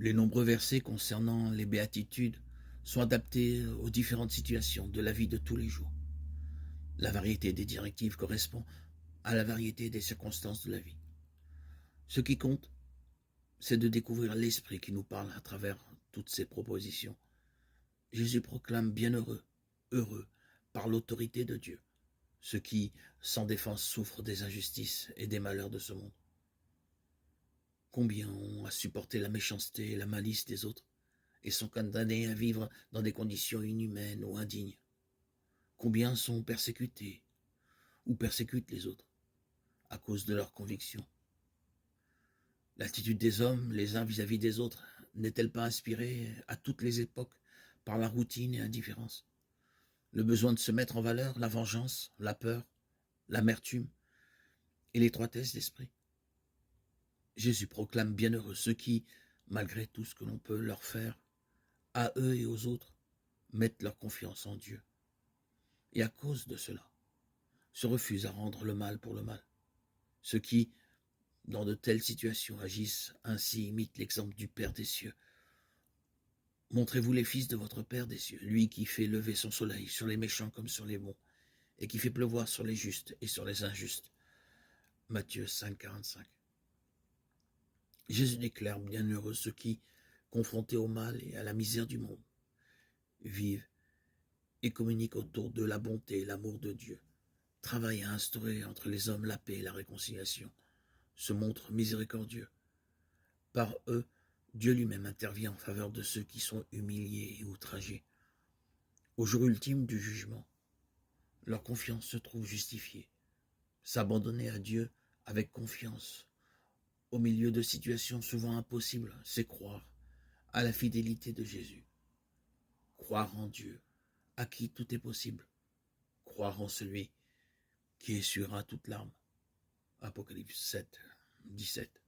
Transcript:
Les nombreux versets concernant les béatitudes sont adaptés aux différentes situations de la vie de tous les jours. La variété des directives correspond à la variété des circonstances de la vie. Ce qui compte, c'est de découvrir l'esprit qui nous parle à travers toutes ces propositions. Jésus proclame bienheureux, heureux, par l'autorité de Dieu, ceux qui, sans défense, souffrent des injustices et des malheurs de ce monde. Combien ont à supporter la méchanceté et la malice des autres et sont condamnés à vivre dans des conditions inhumaines ou indignes? Combien sont persécutés ou persécutent les autres à cause de leurs convictions? L'attitude des hommes, les uns vis-à-vis des autres, n'est-elle pas inspirée à toutes les époques par la routine et l'indifférence? Le besoin de se mettre en valeur, la vengeance, la peur, l'amertume et l'étroitesse d'esprit. Jésus proclame bienheureux ceux qui, malgré tout ce que l'on peut leur faire, à eux et aux autres, mettent leur confiance en Dieu. Et à cause de cela, se refusent à rendre le mal pour le mal. Ceux qui, dans de telles situations, agissent ainsi imitent l'exemple du Père des cieux. Montrez-vous les fils de votre Père des cieux, lui qui fait lever son soleil sur les méchants comme sur les bons, et qui fait pleuvoir sur les justes et sur les injustes. Matthieu 5, 45. Jésus déclare bienheureux ceux qui, confrontés au mal et à la misère du monde, vivent et communiquent autour de la bonté et l'amour de Dieu, travaillent à instaurer entre les hommes la paix et la réconciliation, se montrent miséricordieux. Par eux, Dieu lui-même intervient en faveur de ceux qui sont humiliés et outragés. Au jour ultime du jugement, leur confiance se trouve justifiée. S'abandonner à Dieu avec confiance, au milieu de situations souvent impossibles, c'est croire à la fidélité de Jésus. Croire en Dieu, à qui tout est possible. Croire en celui qui essuiera toute larme. Apocalypse 7, 17.